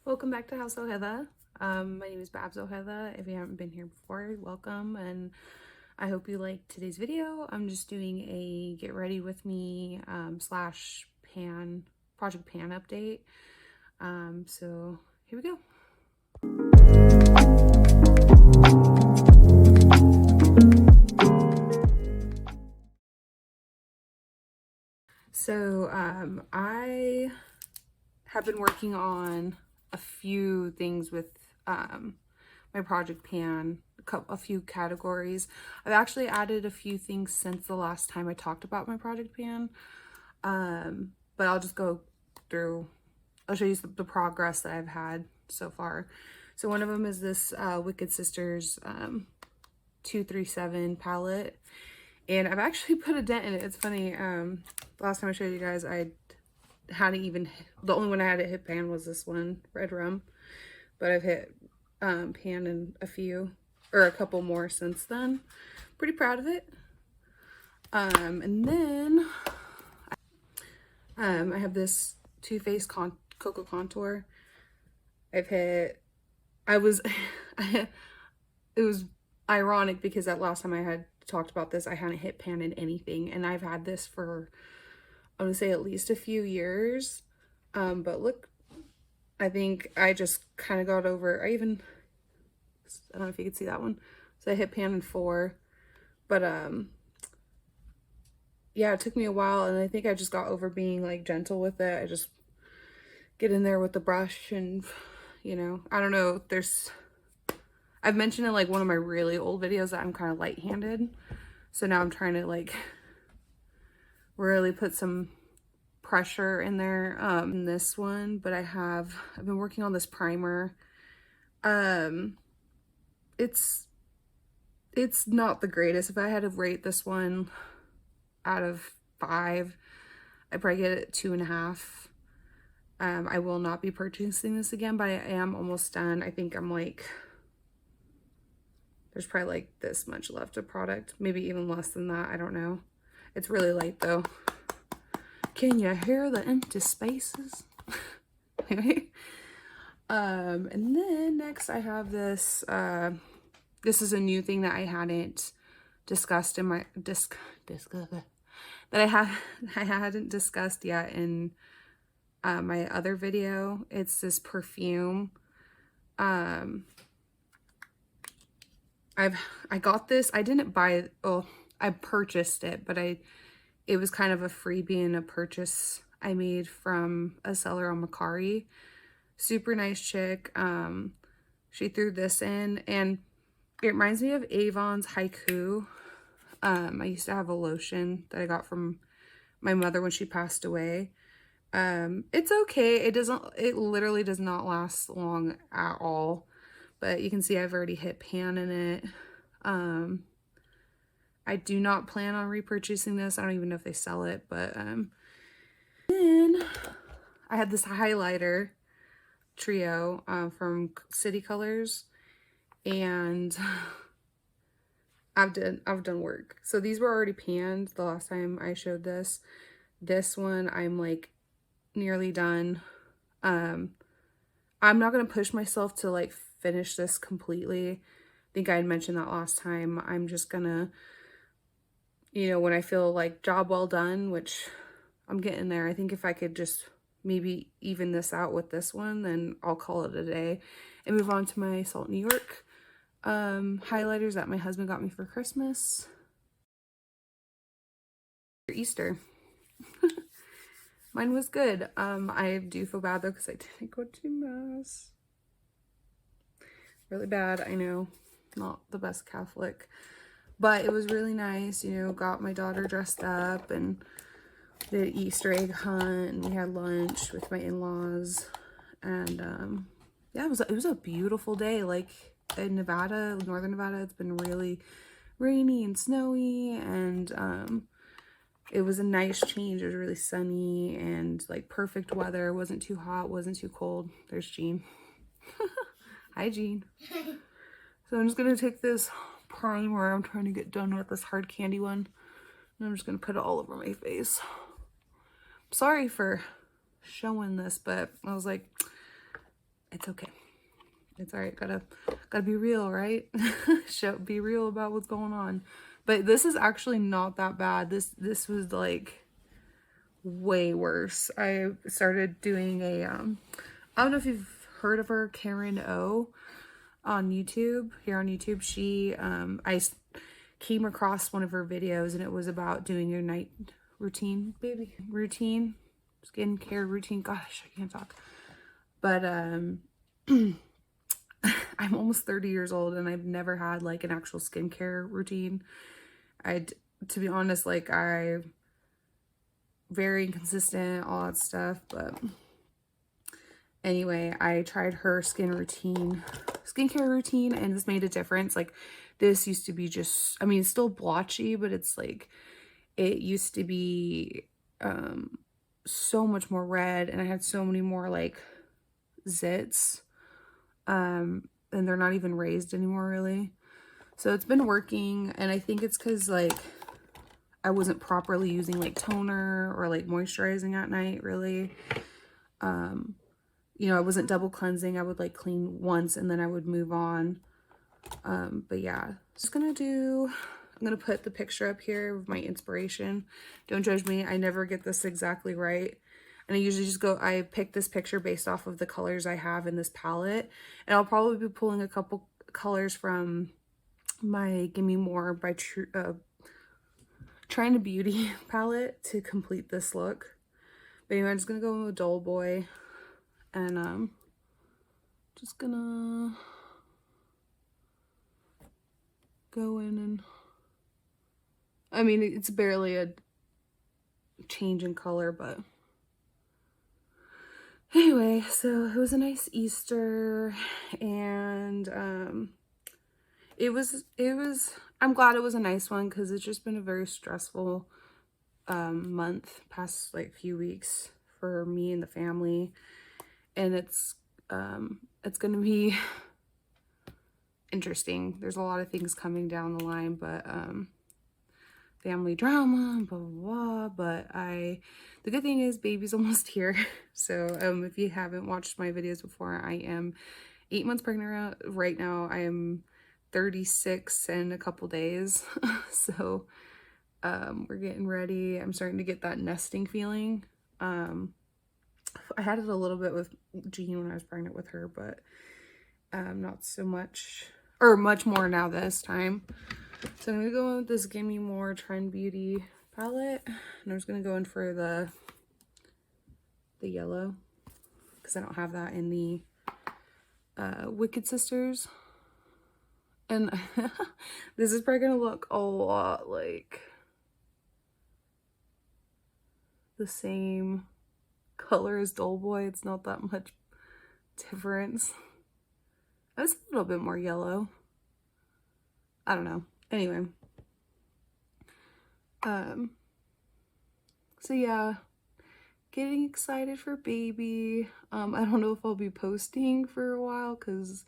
Welcome back to House O'Heather. My name is Babs O'Heather. If you haven't been here before, welcome, and I hope you liked today's video. I'm just doing a get ready with me slash pan project pan update. So here we go. So I have been working on a few things with my project pan, a few categories. I've actually added a few things since the last time I talked about my project pan, but I'll just go through. I'll show you the progress that I've had so far. So one of them is this Wicked Sisters 237 palette, and I've actually put a dent in it. It's funny, last time I showed you guys, I hadn't even, the only one I had to hit pan was this one, Red Rum, but I've hit pan in a couple more since then. Pretty proud of it. And then I have this Too Faced Cocoa Contour. it was ironic because that last time I had talked about this, I hadn't hit pan in anything, and I've had this for, I would say, at least a few years. But look, I think I just kind of got over, I don't know if you can see that one. So I hit pan in 4, but yeah, it took me a while, and I think I just got over being like gentle with it. I just get in there with the brush and, you know, I don't know, I've mentioned in like one of my really old videos that I'm kind of light-handed. So now I'm trying to like really put some pressure in there in this one. But I've been working on this primer. It's not the greatest. If I had to rate this one out of 5, I'd probably get it 2.5. I will not be purchasing this again, but I am almost done. I think I'm like, there's probably like this much left of product, maybe even less than that. I don't know. It's really light though. Can you hear the empty spaces? Anyway, and then next I have this. This is a new thing that I hadn't discussed in my that I hadn't discussed yet in my other video. It's this perfume. I got this. I didn't buy it. Oh, I purchased it, but it was kind of a freebie and a purchase I made from a seller on Macari. Super nice chick. She threw this in, and it reminds me of Avon's Haiku. I used to have a lotion that I got from my mother when she passed away. It's okay. It literally does not last long at all, but you can see I've already hit pan in it. I do not plan on repurchasing this. I don't even know if they sell it, but then I had this highlighter trio from City Colors, and I've done work. So these were already panned the last time I showed this. This one I'm like nearly done. I'm not gonna push myself to like finish this completely. I think I had mentioned that last time. I'm just gonna, you know, when I feel like job well done, which I'm getting there. I think if I could just maybe even this out with this one, then I'll call it a day and move on to my Salt New York highlighters that my husband got me for Christmas. For Easter. Mine was good. I do feel bad though because I didn't go to mass. Really bad, I know. Not the best Catholic. But it was really nice, you know, got my daughter dressed up and did an Easter egg hunt, and we had lunch with my in-laws. And yeah, it was a beautiful day. Like in Nevada, northern Nevada, it's been really rainy and snowy, and it was a nice change. It was really sunny and like perfect weather. It wasn't too hot, wasn't too cold. There's Jean. Hi, Jean. So I'm just gonna take this primer. I'm trying to get done with this hard candy one, and I'm just gonna put it all over my face. Sorry for showing this, but I was like, It's okay. It's all right. Gotta be real, right? Be real about what's going on. But this is actually not that bad. This was like way worse. I started doing a I don't know if you've heard of her, Karen O, on YouTube. Here on YouTube, she came across one of her videos, and it was about doing your night routine, skincare routine. Gosh, I can't talk. But I'm almost 30 years old, and I've never had like an actual skincare routine. To be honest, like I very inconsistent, all that stuff. But anyway, I tried her skincare routine, and this made a difference. Like this used to be just, I mean, it's still blotchy, but it's like, it used to be so much more red, and I had so many more like zits. And they're not even raised anymore, really. So it's been working, and I think it's because like I wasn't properly using like toner or like moisturizing at night, really. You know, I wasn't double cleansing. I would like clean once and then I would move on. But yeah, I'm gonna put the picture up here of my inspiration. Don't judge me. I never get this exactly right. And I usually just I pick this picture based off of the colors I have in this palette. And I'll probably be pulling a couple colors from my Gimme More by Trying to Beauty palette to complete this look. But anyway, I'm just gonna go in with Dull Boy, and just gonna go in, and I mean, it's barely a change in color, but anyway, so it was a nice Easter, and I'm glad it was a nice one, because it's just been a very stressful past like few weeks for me and the family, and it's gonna be interesting. There's a lot of things coming down the line, but family drama, blah blah blah. But the good thing is baby's almost here. So if you haven't watched my videos before, I am 8 months pregnant right now. I am 36 in a couple days. So we're getting ready. I'm starting to get that nesting feeling. I had it a little bit with Jean when I was pregnant with her, but not so much, or much more now this time. So I'm gonna go in with this Gimme More Trend Beauty palette, and I'm just gonna go in for the yellow, because I don't have that in the Wicked Sisters. And this is probably gonna look a lot like the same color as Dull Boy. It's not that much difference. It's a little bit more yellow. I don't know. Anyway. So yeah, getting excited for baby. I don't know if I'll be posting for a while because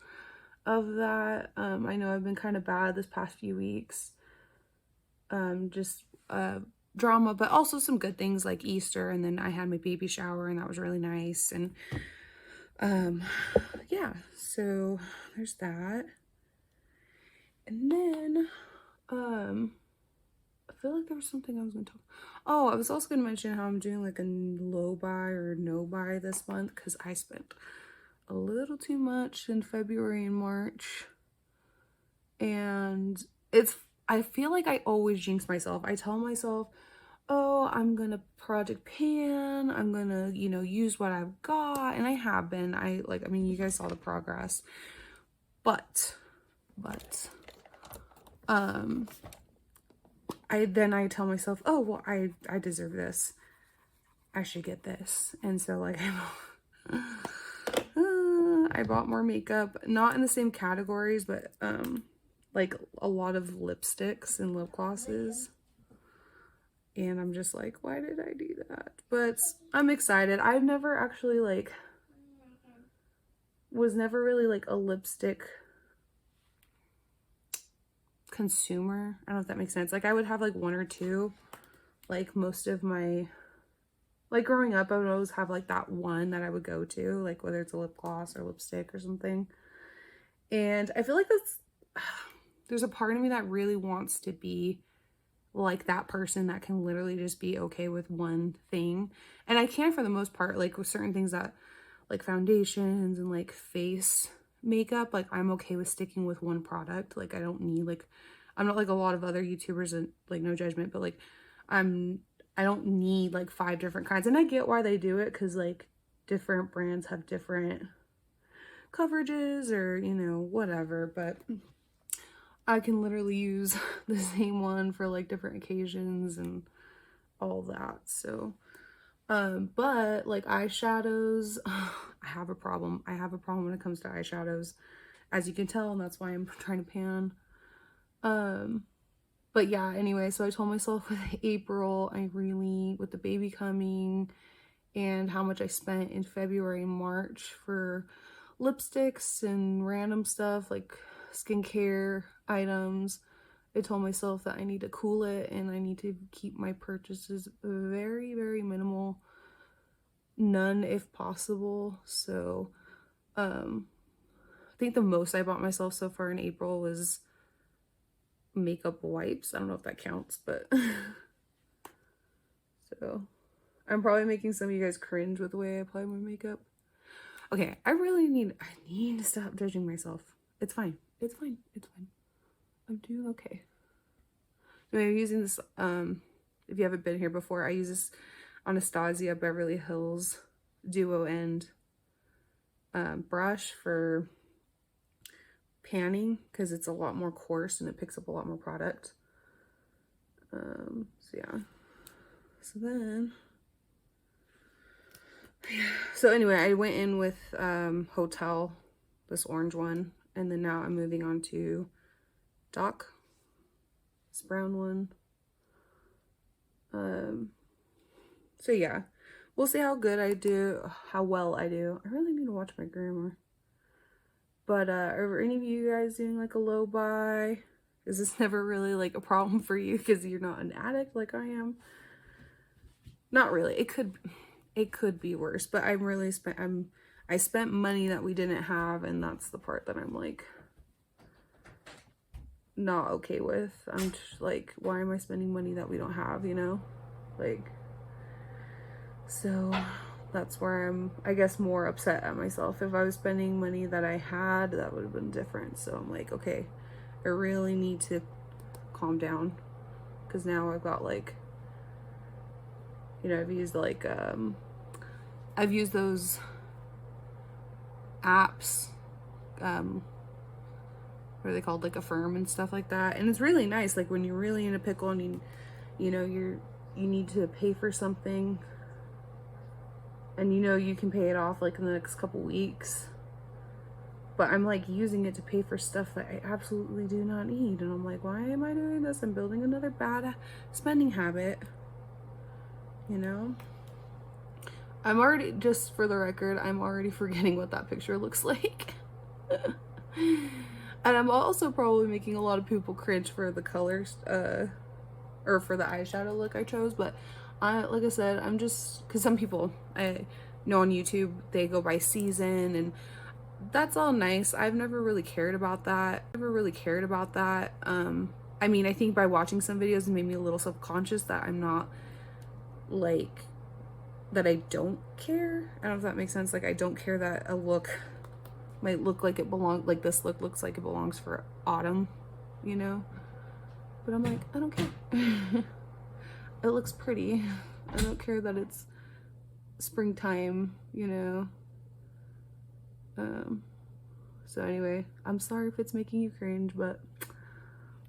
of that. I know I've been kind of bad this past few weeks. Just drama, but also some good things like Easter, and then I had my baby shower, and that was really nice. And yeah, so there's that. And then I feel like there was something I was gonna talk. Oh, I was also gonna mention how I'm doing like a low buy or no buy this month, because I spent a little too much in February and March, and I feel like I always jinx myself. I tell myself, oh, I'm gonna project pan, I'm gonna, you know, use what I've got, and I have been. I mean, you guys saw the progress, but I tell myself, oh, well, I deserve this, I should get this. And so like I bought more makeup, not in the same categories, but like a lot of lipsticks and lip glosses. And I'm just like, why did I do that? But I'm excited. I've never actually was never really like a lipstick consumer. I don't know if that makes sense. Like I would have like one or two. Like most of my Like growing up, I would always have like that one that I would go to, like whether it's a lip gloss or lipstick or something. And I feel like that's, there's a part of me that really wants to be like that person that can literally just be okay with one thing. And I can for the most part, like with certain things that like foundations and like face makeup, like I'm okay with sticking with one product. Like I don't need like, I'm not like a lot of other YouTubers, and like no judgment, but like I don't need like 5 different kinds. And I get why they do it, because like different brands have different coverages or, you know, whatever, but I can literally use the same one for like different occasions and all that. So but like eyeshadows, I have a problem. I have a problem when it comes to eyeshadows, as you can tell, and that's why I'm trying to pan. But yeah, anyway, so I told myself with April, I really, with the baby coming and how much I spent in February and March for lipsticks and random stuff like skincare items, I told myself that I need to cool it and I need to keep my purchases very, very minimal. None if possible. So I think the most I bought myself so far in April was makeup wipes. I don't know if that counts, but so I'm probably making some of you guys cringe with the way I apply my makeup. Okay, I need to stop judging myself. It's fine. It's fine. It's fine. I'm doing okay. So I'm using this, if you haven't been here before, I use this Anastasia Beverly Hills Duo End brush for panning, because it's a lot more coarse and it picks up a lot more product. So yeah. So then, so anyway, I went in with Hotel, this orange one, and then now I'm moving on to Doc, this brown one. So yeah, we'll see how good I do, how well I do. I really need to watch my grammar. But are any of you guys doing like a low buy? Is this never really like a problem for you because you're not an addict like I am? Not really. It could be worse, but I spent money that we didn't have, and that's the part that I'm like not okay with. I'm just like, why am I spending money that we don't have, you know? Like, so that's where I'm, I guess, more upset at myself. If I was spending money that I had, that would have been different. So I'm like, okay, I really need to calm down, because now I've got like, you know, I've used like I've used those apps, what are they called, like Affirm and stuff like that, and it's really nice, like when you're really in a pickle and you know you need to pay for something, and you know you can pay it off like in the next couple weeks, but I'm like using it to pay for stuff that I absolutely do not need, and I'm like, why am I doing this? I'm building another bad spending habit, you know? I'm already, just for the record, I'm already forgetting what that picture looks like. And I'm also probably making a lot of people cringe for the colors, or for the eyeshadow look I chose, but like I said, I'm just, because some people I know on YouTube, they go by season, and that's all nice. I've never really cared about that. I mean, I think by watching some videos it made me a little subconscious that I'm not like, that I don't care. I don't know if that makes sense. Like, I don't care that a look might look like it belongs, like this look looks like it belongs for autumn, you know? But I'm like, I don't care. It looks pretty. I don't care that it's springtime, you know? So anyway, I'm sorry if it's making you cringe, but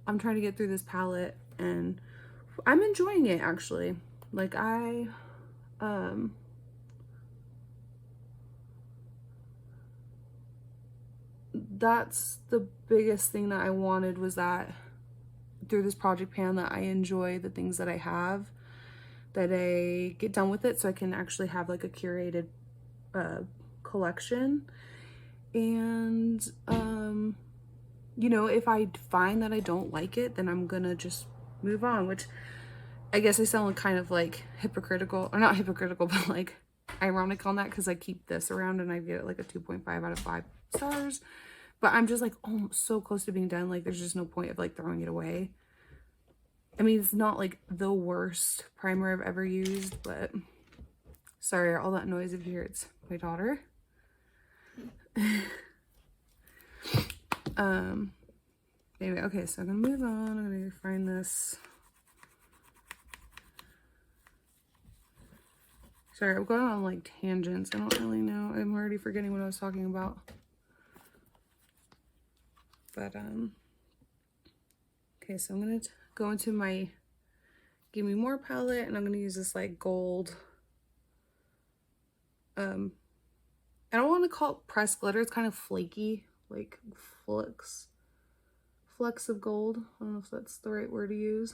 I'm trying to get through this palette, and I'm enjoying it, actually. Like, that's the biggest thing that I wanted, was that through this project pan that I enjoy the things that I have, that I get done with it so I can actually have like a curated collection. And you know, if I find that I don't like it, then I'm gonna just move on, which I guess I sound kind of like hypocritical, or not hypocritical, but like ironic on that, because I keep this around and I get it like a 2.5 out of 5 stars. But I'm just like, oh, so close to being done. Like, there's just no point of like throwing it away. I mean, it's not like the worst primer I've ever used, but sorry, all that noise if you hear, it's my daughter. Anyway, okay, so I'm gonna move on. I'm gonna find this. Sorry, I'm going on like tangents. I don't really know. I'm already forgetting what I was talking about. But, okay, so I'm gonna go into my Give Me More palette, and I'm gonna use this like gold, I don't want to call it pressed glitter. It's kind of flaky, like flecks of gold. I don't know if that's the right word to use.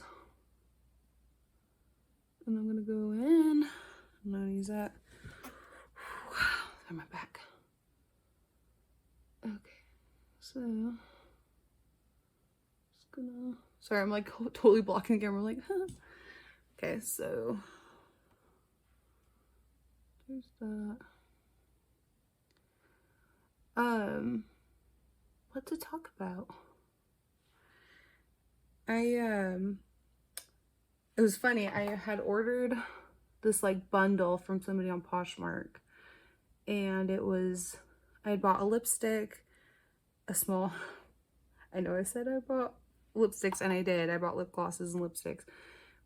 And I'm gonna go in. I'm gonna use that. On my back. Okay, so just gonna. Sorry, I'm like totally blocking the camera. Like, huh. Okay, so there's that. What to talk about? It was funny. I had ordered this like bundle from somebody on Poshmark, and it was, I had bought a lipstick, a small, I know I said I bought lipsticks, and I did. I bought lip glosses and lipsticks,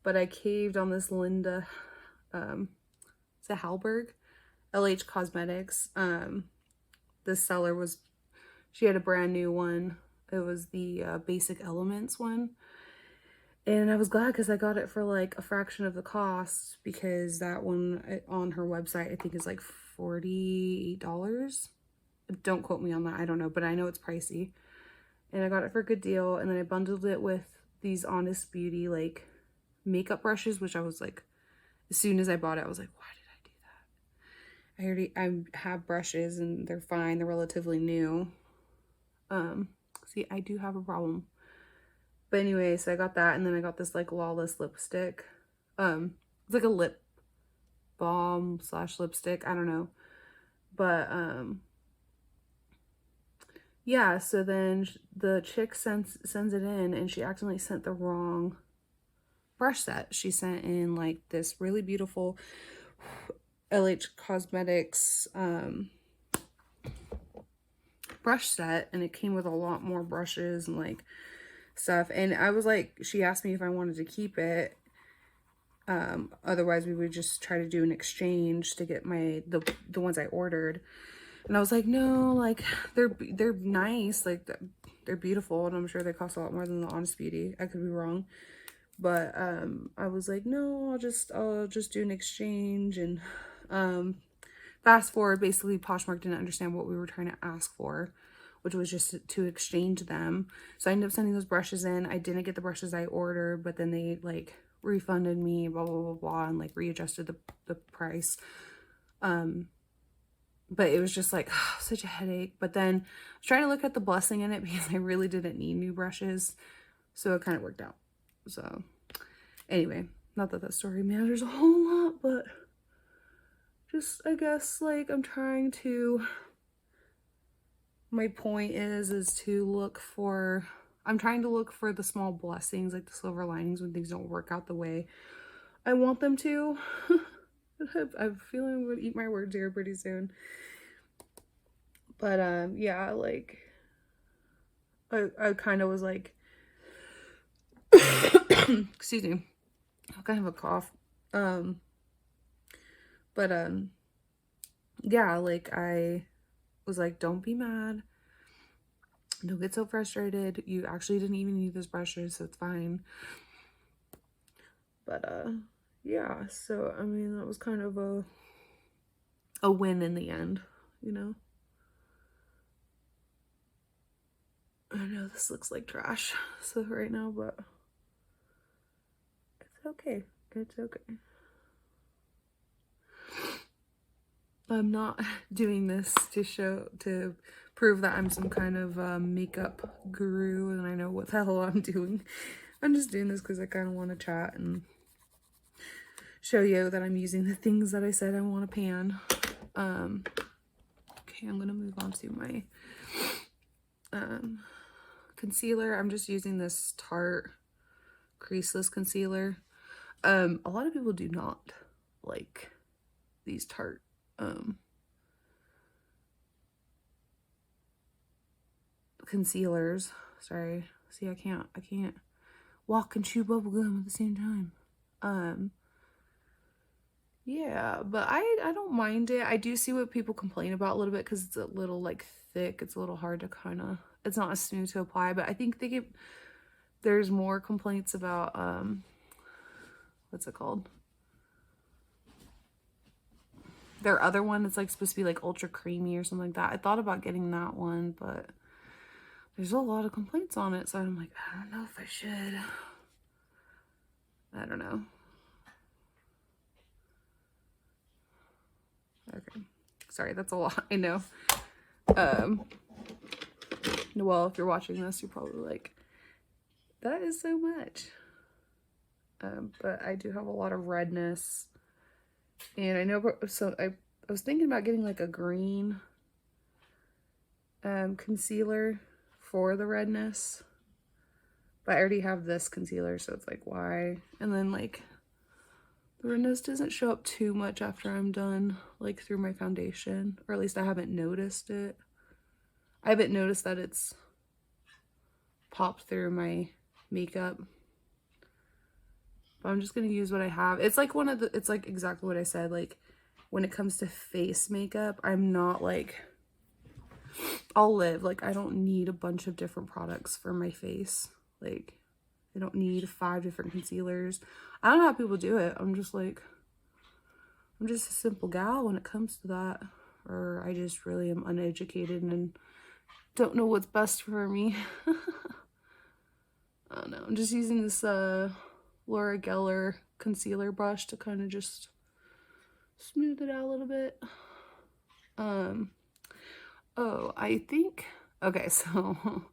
but I caved on this Linda, it's a Hallberg, LH Cosmetics. The seller was, she had a brand new one. It was the Basic Elements one. And I was glad because I got it for like a fraction of the cost, because that one on her website I think is like $48. Don't quote me on that, I don't know, but I know it's pricey. And I got it for a good deal, and then I bundled it with these Honest Beauty like makeup brushes, which I was like, as soon as I bought it, I was like, why did I do that? I have brushes and they're fine, they're relatively new. See, I do have a problem. But anyway, so I got that, and then I got this like Lawless lipstick. It's like a lip balm / lipstick, I don't know. But yeah, so then the chick sends it in, and she accidentally sent the wrong brush set. She sent in like this really beautiful LH Cosmetics brush set, and it came with a lot more brushes and like stuff. And I was like, she asked me if I wanted to keep it, otherwise we would just try to do an exchange to get the ones I ordered. And I was like, no, like they're nice, like they're beautiful, and I'm sure they cost a lot more than the Honest Beauty. I could be wrong, but I was like, no, I'll just do an exchange. And fast forward, basically Poshmark didn't understand what we were trying to ask for, which was just to exchange them. So I ended up sending those brushes in. I didn't get the brushes I ordered, but then they like refunded me, blah blah blah blah, and like readjusted the price. But it was just like, oh, such a headache. But then I was trying to look at the blessing in it, because I really didn't need new brushes, so it kind of worked out. So anyway, not that story matters a whole lot, but just, I guess, like, I'm trying to, my point is to look for, I'm trying to look for the small blessings, like the silver linings when things don't work out the way I want them to. I'm feeling I'm gonna eat my words here pretty soon. But yeah, like I kind of was like excuse me, I kind of have a cough. But yeah, like I was like, don't be mad, don't get so frustrated, you actually didn't even need those brushes, so it's fine. But yeah, so I mean, that was kind of a win in the end, you know. I know this looks like trash so right now, but it's okay. It's okay. I'm not doing this to prove that I'm some kind of makeup guru and I know what the hell I'm doing. I'm just doing this because I kind of want to chat and show you that I'm using the things that I said I want to pan. Okay, I'm going to move on to my concealer. I'm just using this Tarte creaseless concealer. A lot of people do not like these Tarte concealers. Sorry. See, I can't walk and chew bubble gum at the same time. Yeah, but I don't mind it. I do see what people complain about a little bit because it's a little like thick. It's a little hard to kind of, it's not as smooth to apply, but I think there's more complaints about what's it called? Their other one, it's like supposed to be like ultra creamy or something like that. I thought about getting that one, but there's a lot of complaints on it, so I'm like, I don't know if I should. I don't know. Okay. Sorry, that's a lot, I know. Well, if you're watching this, you're probably like, that is so much. But I do have a lot of redness. And I know, so I was thinking about getting like a green concealer for the redness. But I already have this concealer, so it's like, why? And then like, the redness doesn't show up too much after I'm done, like through my foundation. Or at least I haven't noticed it. I haven't noticed that it's popped through my makeup. But I'm just going to use what I have. It's like it's like exactly what I said. Like, when it comes to face makeup, I'm not like, I'll live. Like, I don't need a bunch of different products for my face. Like, I don't need 5 different concealers. I don't know how people do it. I'm just like, I'm just a simple gal when it comes to that. Or I just really am uneducated and don't know what's best for me. I don't know. I'm just using this Laura Geller concealer brush to kind of just smooth it out a little bit. Oh, I think, okay, so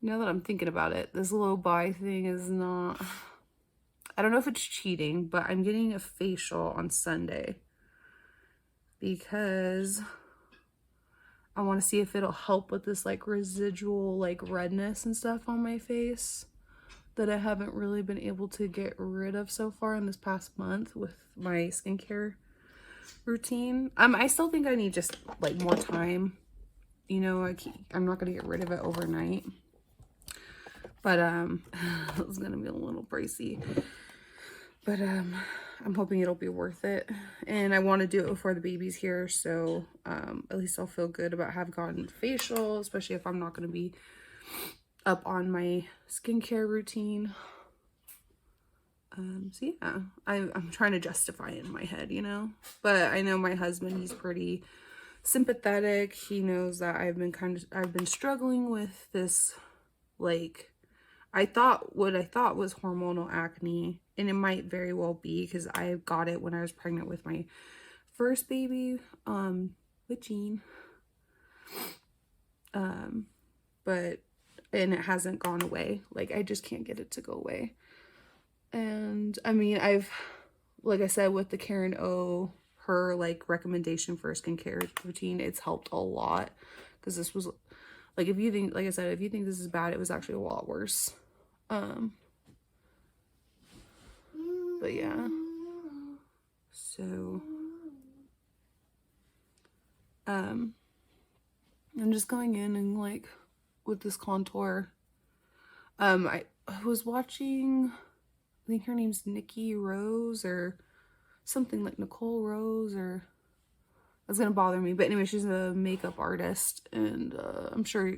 now that I'm thinking about it, this low buy thing is not, I don't know if it's cheating, but I'm getting a facial on Sunday because I want to see if it'll help with this like residual like redness and stuff on my face that I haven't really been able to get rid of so far in this past month with my skincare routine. I still think I need just like more time. You know, I'm not going to get rid of it overnight. But it's going to be a little pricey. But I'm hoping it'll be worth it. And I want to do it before the baby's here, so at least I'll feel good about having gotten facial, especially if I'm not going to be up on my skincare routine. So yeah, I'm trying to justify it in my head, you know, but I know my husband, he's pretty sympathetic. He knows that I've been struggling with this, like, what I thought was hormonal acne, and it might very well be because I got it when I was pregnant with my first baby, with Jean. And it hasn't gone away. Like, I just can't get it to go away. And I mean, like I said, with the Karen O, her like recommendation for a skincare routine, it's helped a lot. Because this was, like, if you think, like I said, if you think this is bad, it was actually a lot worse. But yeah. So, I'm just going in and like, with this contour. I was watching, I think her name's Nikki Rose or something like Nicole Rose, or that's gonna bother me. But anyway, she's a makeup artist, and I'm sure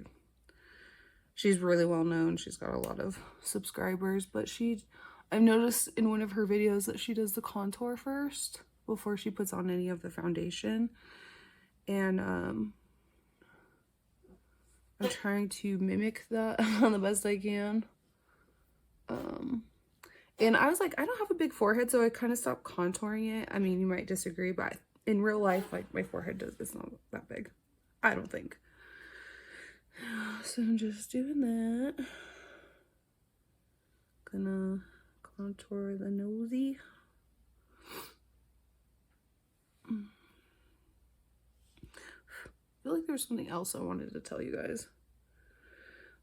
she's really well known. She's got a lot of subscribers, but I've noticed in one of her videos that she does the contour first before she puts on any of the foundation. And I'm trying to mimic that the best I can. And I was like, I don't have a big forehead, so I kind of stopped contouring it. I mean, you might disagree, but in real life, like, my forehead it's not that big. I don't think. So I'm just doing that. Gonna contour the nosy. feel like there's something else I wanted to tell you guys.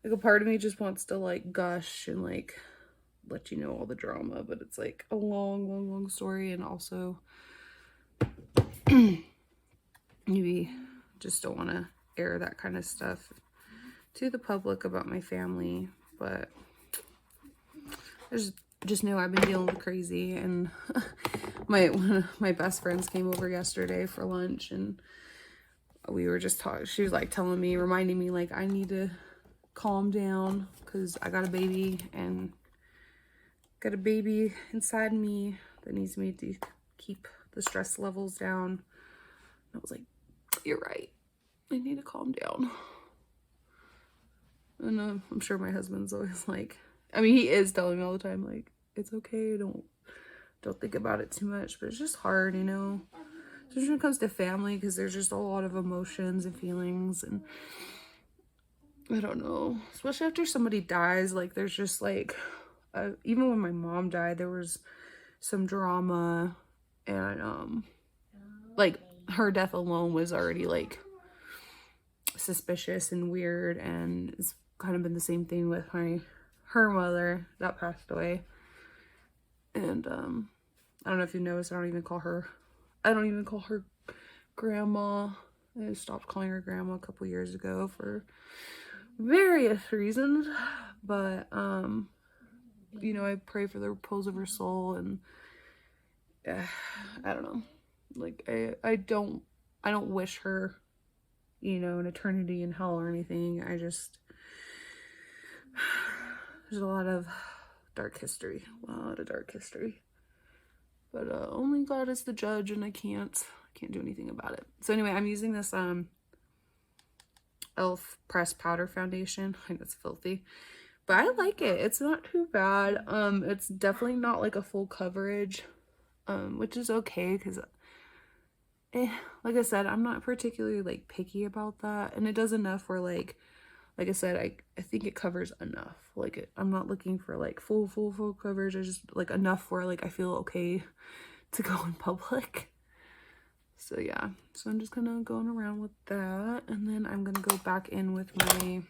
Like, a part of me just wants to like gush and like let you know all the drama, but it's like a long story, and also maybe just don't want to air that kind of stuff to the public about my family. But just know I've been dealing with crazy, and one of my best friends came over yesterday for lunch, and we were just talking. She was like telling me, reminding me like I need to calm down because I got a baby, and got a baby inside me that needs me to keep the stress levels down. And I was like, you're right, I need to calm down. And I'm sure my husband's always like, I mean, he is telling me all the time, like, it's okay, don't think about it too much. But it's just hard, you know, especially when it comes to family, because there's just a lot of emotions and feelings, and I don't know, especially after somebody dies. Like, there's just like, even when my mom died, there was some drama, and like her death alone was already like suspicious and weird, and it's kind of been the same thing with her mother that passed away. And I don't know if you noticed, I don't even call her grandma. I stopped calling her grandma a couple years ago for various reasons, but you know, I pray for the repose of her soul, and I don't know, like I don't wish her, you know, an eternity in hell or anything. I just, there's a lot of dark history, but only God is the judge, and I can't do anything about it. So anyway, I'm using this elf pressed powder foundation. I know it's filthy, but I like it. It's not too bad. It's definitely not like a full coverage, which is okay, because like I said, I'm not particularly like picky about that, and it does enough where like I said, I think it covers enough. Like, I'm not looking for like full coverage. I just like enough where like I feel okay to go in public. So yeah, so I'm just kind of going around with that, and then I'm gonna go back in with my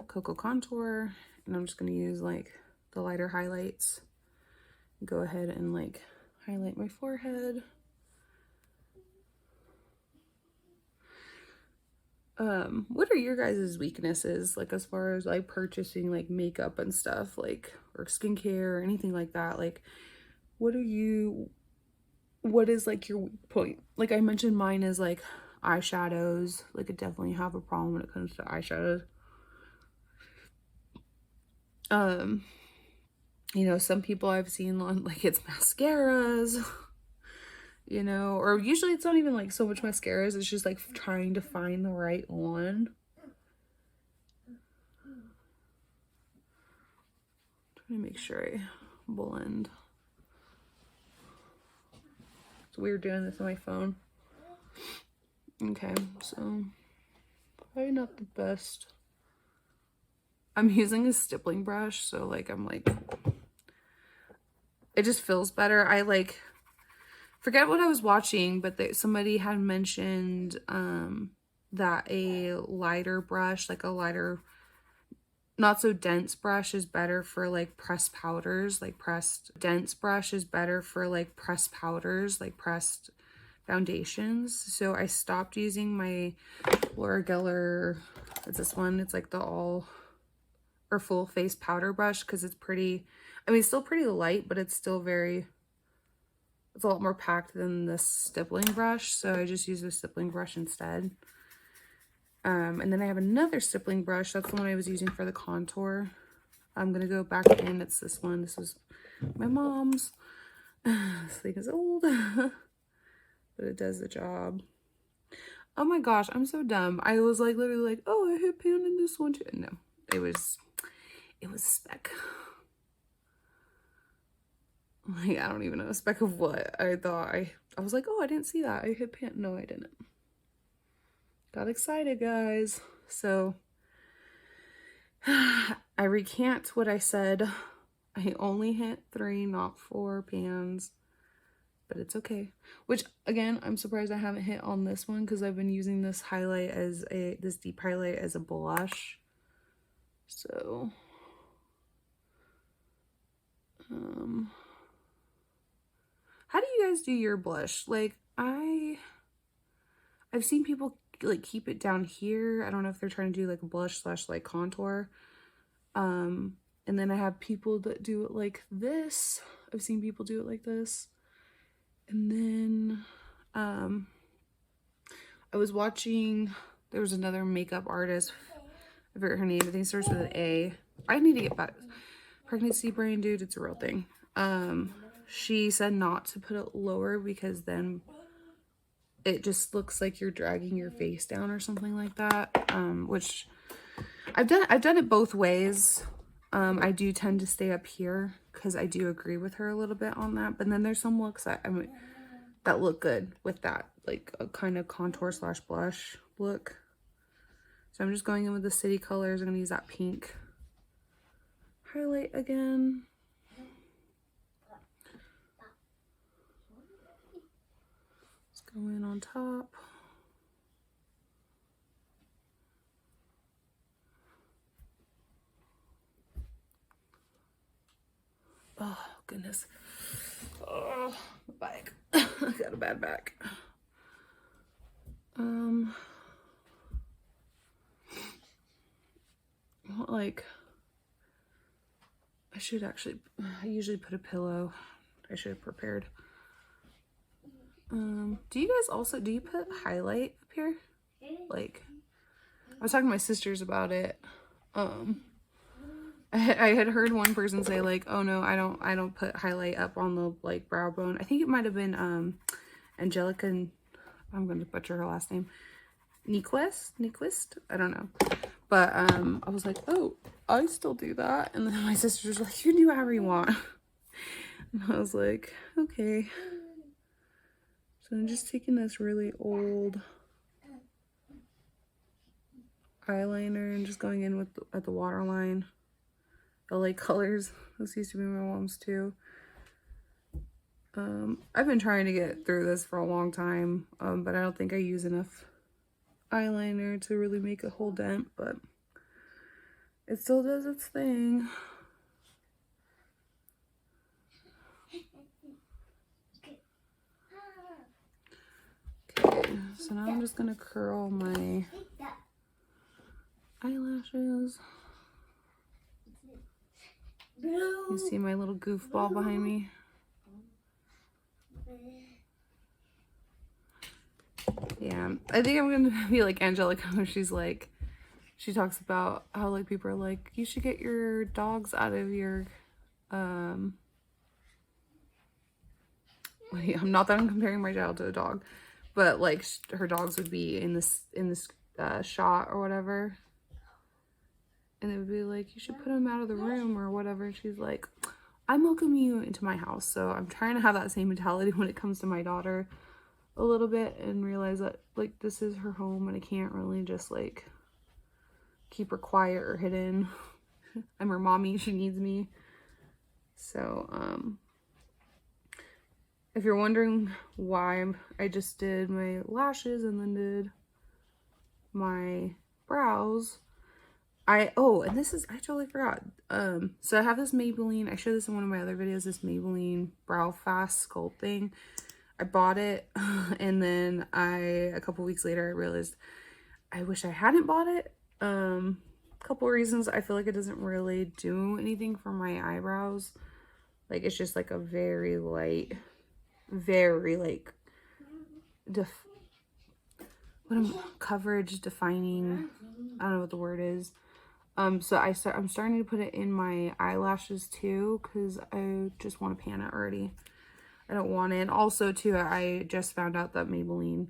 Cocoa Contour, and I'm just gonna use like the lighter highlights. Go ahead and like highlight my forehead. What are your guys' weaknesses, like as far as like purchasing like makeup and stuff, like, or skincare or anything like that? Like, what is like your weak point? Like I mentioned, mine is like eyeshadows. Like, I definitely have a problem when it comes to eyeshadows. You know, some people I've seen on like it's mascaras, you know, or usually it's not even like so much mascaras, it's just like trying to find the right one. Trying to make sure I blend. It's weird doing this on my phone. Okay, so probably not the best. I'm using a stippling brush, so like I'm like, it just feels better. I like forget what I was watching, but somebody had mentioned that a lighter brush, like a lighter, not so dense brush, is better for like pressed powders. Like pressed foundations. So I stopped using my Laura Geller, it's this one, it's like the all or full face powder brush, because it's pretty, I mean, it's still pretty light, but it's still very, it's a lot more packed than this stippling brush. So I just use the stippling brush instead. And then I have another stippling brush. That's the one I was using for the contour. I'm gonna go back in. It's this one. This was my mom's. This thing is old, but it does the job. Oh my gosh, I'm so dumb. I was like literally like, oh, I hit pan in this one too. No, it was a speck. Like, I don't even know, a speck of what. I thought I was like, oh, I didn't see that. I hit pan. No, I didn't. Got excited, guys. So I recant what I said. I only hit 3, not 4 pans. but it's okay. Which, again, I'm surprised I haven't hit on this one because I've been using this highlight as this deep highlight as a blush. So, how do you guys do your blush? Like, I've seen people like keep it down here. I don't know if they're trying to do like a blush slash like contour. And then I have people that do it like this. I've seen people do it like this. And then I was watching, there was another makeup artist, I forget her name, I think it starts with an A. I need to get back. Pregnancy brain, dude, it's a real thing. She said not to put it lower because then it just looks like you're dragging your face down or something like that. Which I've done it both ways. I do tend to stay up here because I do agree with her a little bit on that. But then there's some looks that that look good with that, like a kind of contour slash blush look. So I'm just going in with the City Colors. I'm gonna use that pink highlight again. Let's go in on top. Oh, goodness. Oh, my back. I got a bad back. Like, I should actually, I usually put a pillow. I should have prepared. Do you guys also, do you put highlight up here? Like, I was talking to my sisters about it. I had heard one person say like, oh no, I don't put highlight up on the like brow bone. I think it might have been Angelica, and I'm going to butcher her last name. Nyquist? I don't know. But I was like, oh, I still do that. And then my sister was like, you can do whatever you want. And I was like, okay. So I'm just taking this really old eyeliner and just going in with at the waterline. The light colors. This used to be my mom's too. I've been trying to get through this for a long time, but I don't think I use enough eyeliner to really make a whole dent, but it still does its thing. Okay, so now I'm just gonna curl my eyelashes. You see my little goofball behind me? Yeah, I think I'm gonna be like Angelica when she's like, she talks about how like people are like, you should get your dogs out of your, not that I'm comparing my child to a dog, but like her dogs would be in this shot or whatever. And it would be like, you should put them out of the room or whatever. And she's like, I'm welcoming you into my house. So I'm trying to have that same mentality when it comes to my daughter a little bit and realize that like this is her home and I can't really just like keep her quiet or hidden. I'm her mommy, she needs me. So if you're wondering why I just did my lashes and then did my brows, and this is, I totally forgot. So I have this Maybelline, I showed this in one of my other videos, this Maybelline Brow Fast Sculpt thing. I bought it and then a couple weeks later I realized I wish I hadn't bought it. A couple reasons. I feel like it doesn't really do anything for my eyebrows. Like it's just like a very light, very like coverage defining, I don't know what the word is. So I'm starting to put it in my eyelashes too because I just want to pan it already. I don't want it. And also too, I just found out that Maybelline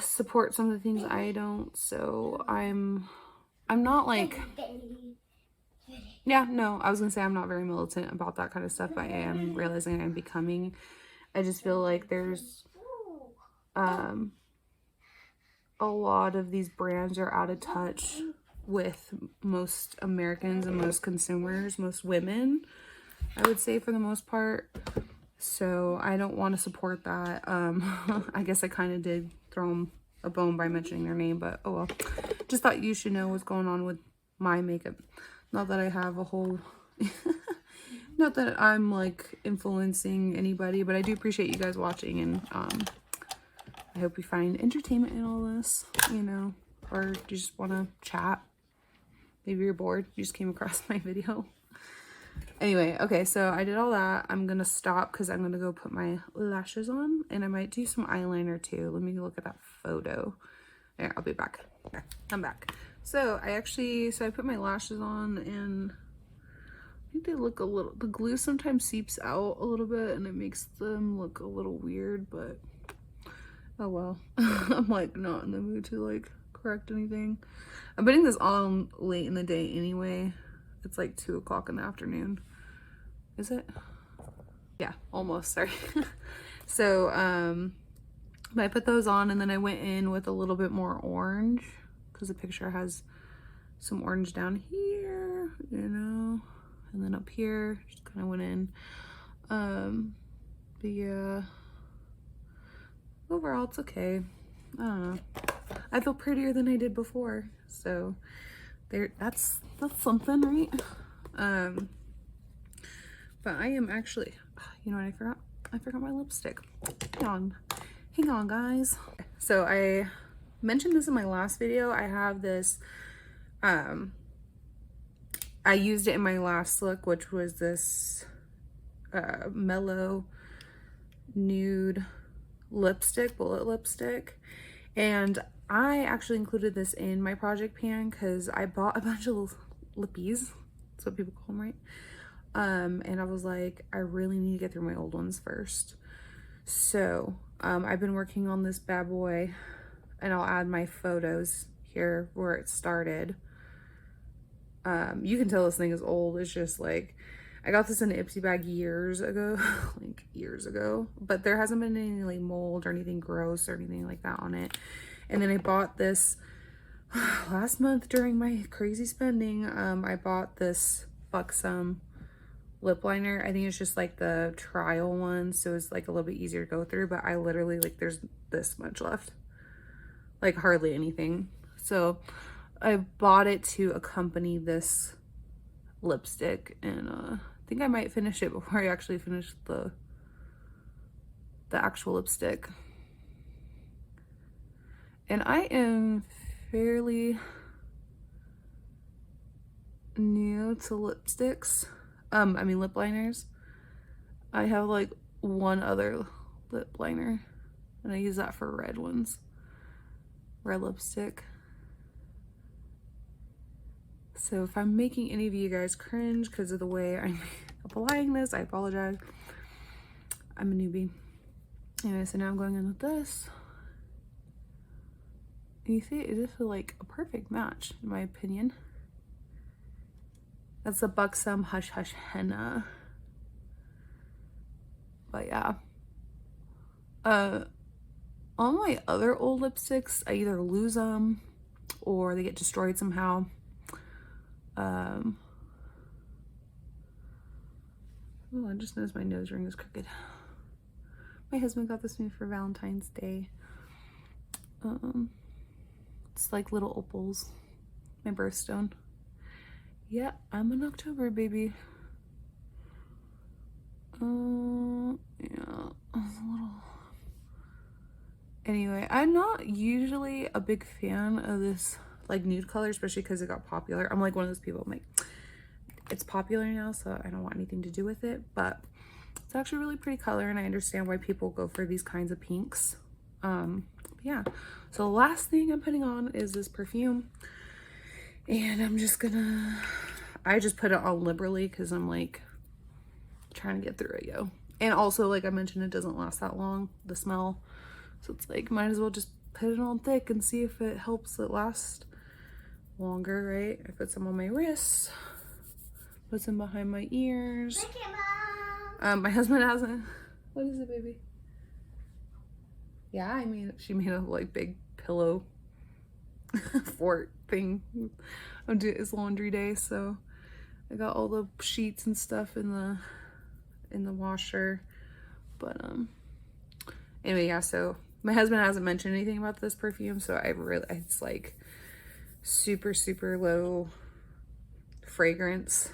support some of the things I don't. So I'm not like, yeah, no, I was gonna say I'm not very militant about that kind of stuff, but I am realizing I'm becoming. I just feel like there's a lot of these brands are out of touch with most Americans and most consumers, most women, I would say for the most part. So I don't want to support that. I guess I kind of did throw them a bone by mentioning their name, but oh well. Just thought you should know what's going on with my makeup. Not that I have a whole... Not that I'm like influencing anybody, but I do appreciate you guys watching, and I hope you find entertainment in all this, you know, or you just want to chat. Maybe you're bored. You just came across my video. Anyway, okay, so I did all that. I'm going to stop because I'm going to go put my lashes on, and I might do some eyeliner too. Let me look at that photo. There, I'll be back. Okay, I'm back. So I put my lashes on, and I think they look a little, the glue sometimes seeps out a little bit and it makes them look a little weird, but oh well. I'm like not in the mood to like correct anything. I'm putting this on late in the day anyway. It's like 2 o'clock in the afternoon. Is it? Yeah, almost, sorry. So, I put those on, and then I went in with a little bit more orange because the picture has some orange down here, you know, and then up here, just kind of went in. But yeah, overall it's okay. I don't know. I feel prettier than I did before, so there, that's something, right? But I am actually, you know what I forgot? I forgot my lipstick. Hang on guys. So I mentioned this in my last video. I have this, I used it in my last look, which was this mellow nude lipstick, bullet lipstick. And I actually included this in my project pan because I bought a bunch of lippies. That's what people call them, right? And I was like, I really need to get through my old ones first. So I've been working on this bad boy, and I'll add my photos here where it started. You can tell this thing is old. It's just like, I got this in an Ipsy bag years ago, like years ago, but there hasn't been any like mold or anything gross or anything like that on it. And then I bought this last month during my crazy spending. I bought this Buxom lip liner. I think it's just like the trial one, so it's like a little bit easier to go through, but I literally, like, there's this much left, like hardly anything. So I bought it to accompany this lipstick, and I think I might finish it before I actually finish the actual lipstick. And I am fairly new to lipsticks. I mean lip liners. I have like one other lip liner, and I use that for red ones. Red lipstick. So if I'm making any of you guys cringe because of the way I'm applying this, I apologize. I'm a newbie. Anyway, so now I'm going in with this. And you see, it is like a perfect match, in my opinion. That's the Buxom Hush Hush Henna. But yeah. All my other old lipsticks, I either lose them or they get destroyed somehow. Oh, I just noticed my nose ring is crooked. My husband got this for me for Valentine's Day. It's like little opals. My birthstone. Yeah, I'm an October baby. Yeah, a little. Anyway, I'm not usually a big fan of this like nude color, especially because it got popular. I'm like one of those people, I'm like, it's popular now, so I don't want anything to do with it, but it's actually a really pretty color, and I understand why people go for these kinds of pinks. Yeah, so the last thing I'm putting on is this perfume, and I'm just gonna, I just put it on liberally because I'm like trying to get through it, yo. And also, like I mentioned, it doesn't last that long, the smell, so it's like might as well just put it on thick and see if it helps it last longer, right? I put some on my wrists, put some behind my ears. My husband hasn't. What is it, baby? Yeah, I mean, she made a like big pillow fort thing. It's laundry day, so I got all the sheets and stuff in the washer. But anyway, yeah, so my husband hasn't mentioned anything about this perfume, so it's like super, super low fragrance,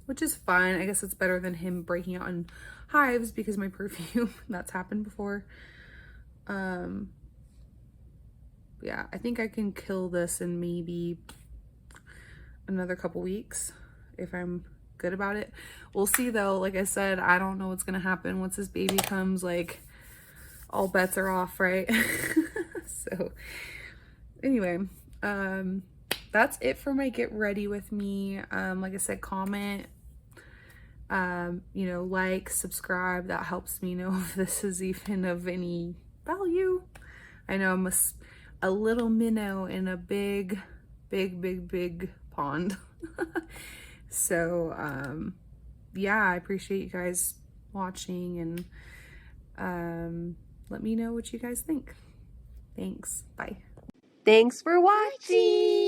which is fine. I guess it's better than him breaking out in hives because my perfume, that's happened before. Yeah, I think I can kill this in maybe another couple weeks if I'm good about it. We'll see though. Like I said, I don't know what's gonna happen once this baby comes. Like, all bets are off, right? So anyway, that's it for my get ready with me. Like I said, comment, you know, like, subscribe. That helps me know if this is even of any value. I know I'm a little minnow in a big pond. So yeah, I appreciate you guys watching, and let me know what you guys think. Thanks. Bye. Thanks for watching.